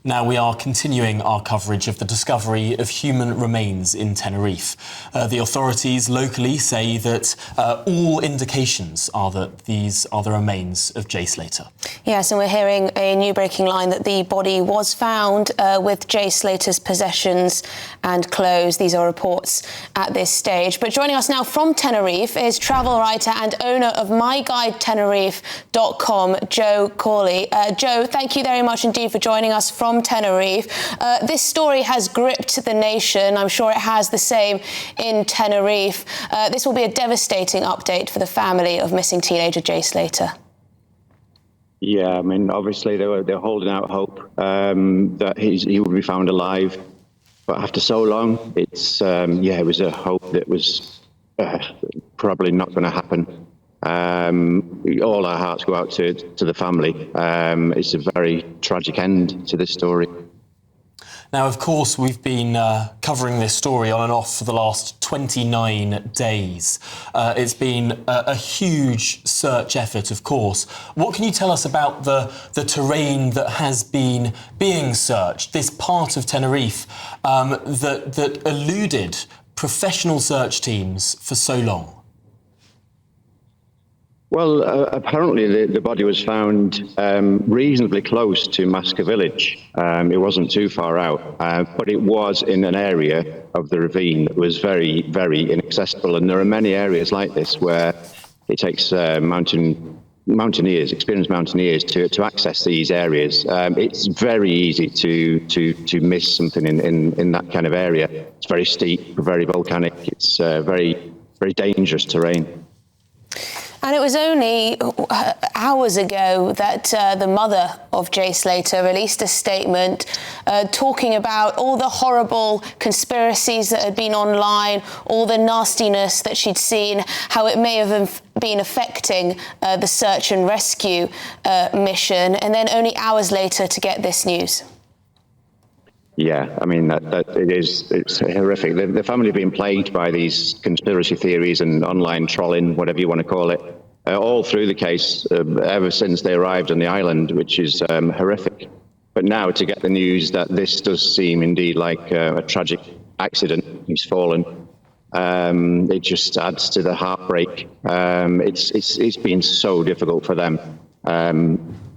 Now we are continuing our coverage of the discovery of human remains in Tenerife. The authorities locally say that all indications are that these are the remains of Jay Slater. Yes, and we're hearing a new breaking line that the body was found with Jay Slater's possessions and clothes. These are reports at this stage. But joining us now from Tenerife is travel writer and owner of MyGuideTenerife.com, Joe Cawley. Joe, thank you very much indeed for joining us from Tenerife. This story has gripped the nation. I'm sure it has the same in Tenerife. This will be a devastating update for the family of missing teenager Jay Slater. Yeah, I mean, obviously they're holding out hope that he would be found alive, but after so long, it's it was a hope that was probably not going to happen. All our hearts go out to the family. It's a very tragic end to this story. Now, of course, we've been covering this story on and off for the last 29 days. It's been a huge search effort, of course. What can you tell us about the terrain that has been being searched, this part of Tenerife that eluded professional search teams for so long? Well, apparently the body was found reasonably close to Masca Village. It wasn't too far out, but it was in an area of the ravine that was very, very inaccessible. And there are many areas like this where it takes experienced mountaineers to access these areas. It's very easy to miss something in that kind of area. It's very steep, very volcanic. It's very, very dangerous terrain. And it was only hours ago that the mother of Jay Slater released a statement talking about all the horrible conspiracies that had been online, all the nastiness that she'd seen, how it may have been affecting the search and rescue mission, and then only hours later to get this news. Yeah, I mean, it's horrific. The family have been plagued by these conspiracy theories and online trolling, whatever you want to call it, all through the case ever since they arrived on the island, which is horrific. But now to get the news that this does seem indeed like a tragic accident, he's fallen, it just adds to the heartbreak. It's been so difficult for them.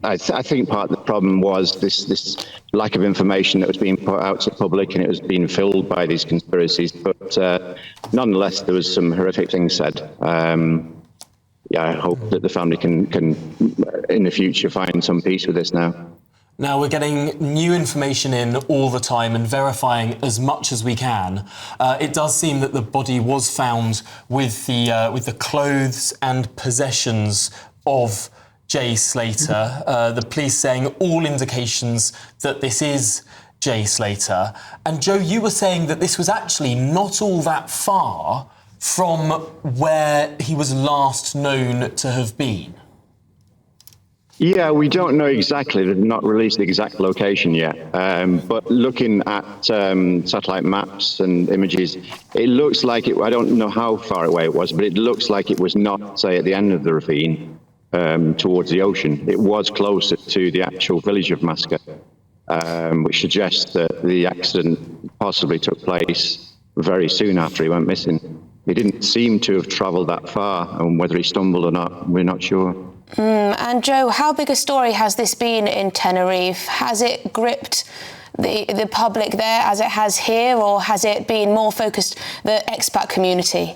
I think part of the problem was this lack of information that was being put out to the public, and it was being filled by these conspiracies. But nonetheless, there was some horrific things said. I hope that the family can in the future find some peace with this now. Now, we're getting new information in all the time and verifying as much as we can. It does seem that the body was found with the clothes and possessions of Jay Slater. The police saying all indications that this is Jay Slater. And Joe, you were saying that this was actually not all that far from where he was last known to have been. Yeah, we don't know exactly. They've not released the exact location yet. But looking at satellite maps and images, it looks like I don't know how far away it was, but it looks like it was not, say, at the end of the ravine towards the ocean. It was closer to the actual village of Masca, which suggests that the accident possibly took place very soon after he went missing. He didn't seem to have travelled that far, and whether he stumbled or not, we're not sure. And Joe, how big a story has this been in Tenerife? Has it gripped the public there as it has here, or has it been more focused the expat community?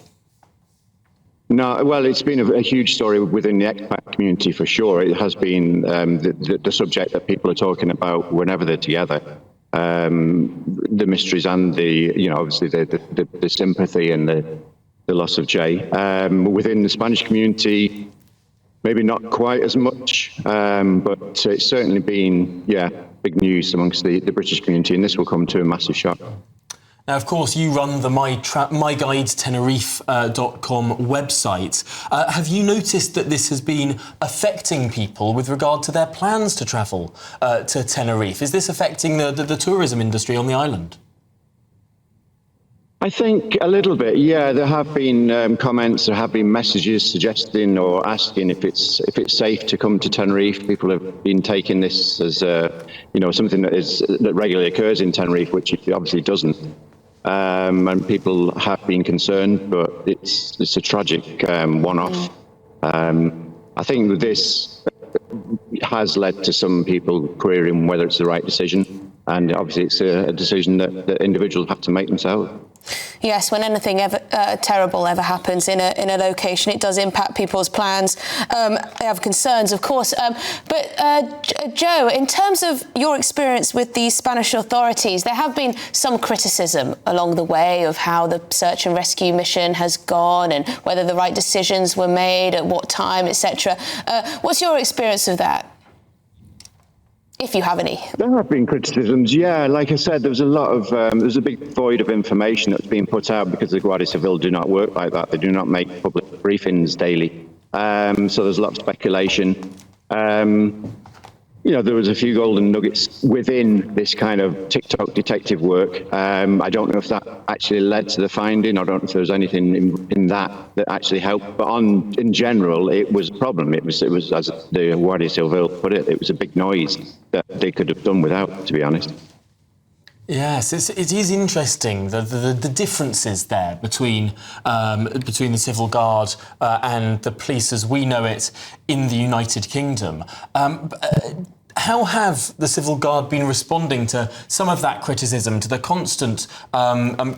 No, well, it's been a huge story within the expat community for sure. It has been the subject that people are talking about whenever they're together. The mysteries and obviously the sympathy and the loss of Jay. Within the Spanish community, maybe not quite as much, but it's certainly been, big news amongst the British community, and this will come to a massive shock. Now, of course, you run the MyGuideTenerife.com website. Have you noticed that this has been affecting people with regard to their plans to travel to Tenerife? Is this affecting the tourism industry on the island? I think a little bit, yeah. There have been comments, there have been messages suggesting or asking if it's safe to come to Tenerife. People have been taking this as something that regularly occurs in Tenerife, which it obviously doesn't. And people have been concerned, but it's a tragic one-off. I think this has led to some people querying whether it's the right decision, and obviously it's a decision that individuals have to make themselves. Yes, when anything terrible ever happens in a location, it does impact people's plans. They have concerns, of course. But Joe, in terms of your experience with the Spanish authorities, there have been some criticism along the way of how the search and rescue mission has gone and whether the right decisions were made at what time, etc. What's your experience of that, if you have any? There have been criticisms, yeah. Like I said, there was there's a big void of information that's being put out because the Guardia Civil do not work like that. They do not make public briefings daily. So there's a lot of speculation. There was a few golden nuggets within this kind of TikTok detective work. I don't know if that actually led to the finding. I don't know if there was anything in that actually helped. But in general, it was a problem. It was as the Guardia Civil put it, it was a big noise that they could have done without, to be honest. Yes, it is interesting the differences there between the Civil Guard and the police as we know it in the United Kingdom. How have the Civil Guard been responding to some of that criticism, to the constant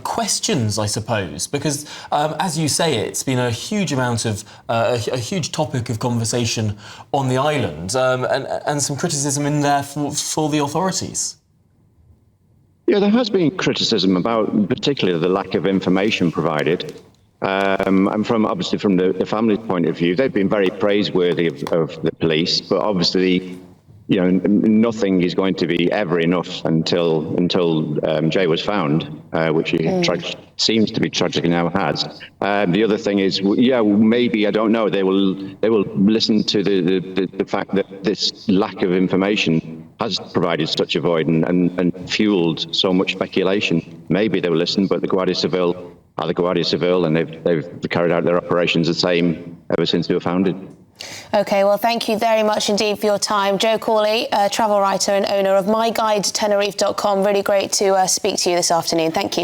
questions, I suppose? Because, as you say, it's been a huge amount of a huge topic of conversation on the island, and some criticism in there for the authorities. Yeah, there has been criticism about particularly the lack of information provided. And from the family's point of view, they've been very praiseworthy of the police, but obviously, nothing is going to be ever enough until Jay was found, which he seems to be tragically now has. The other thing is, maybe, I don't know, they will listen to the fact that this lack of information has provided such a void and fueled so much speculation. Maybe they will listen, but the Guardia Civil are the Guardia Civil, and they've carried out their operations the same ever since they were founded. OK, well, thank you very much indeed for your time. Joe Cawley, travel writer and owner of myguidetenerife.com. Really great to speak to you this afternoon. Thank you.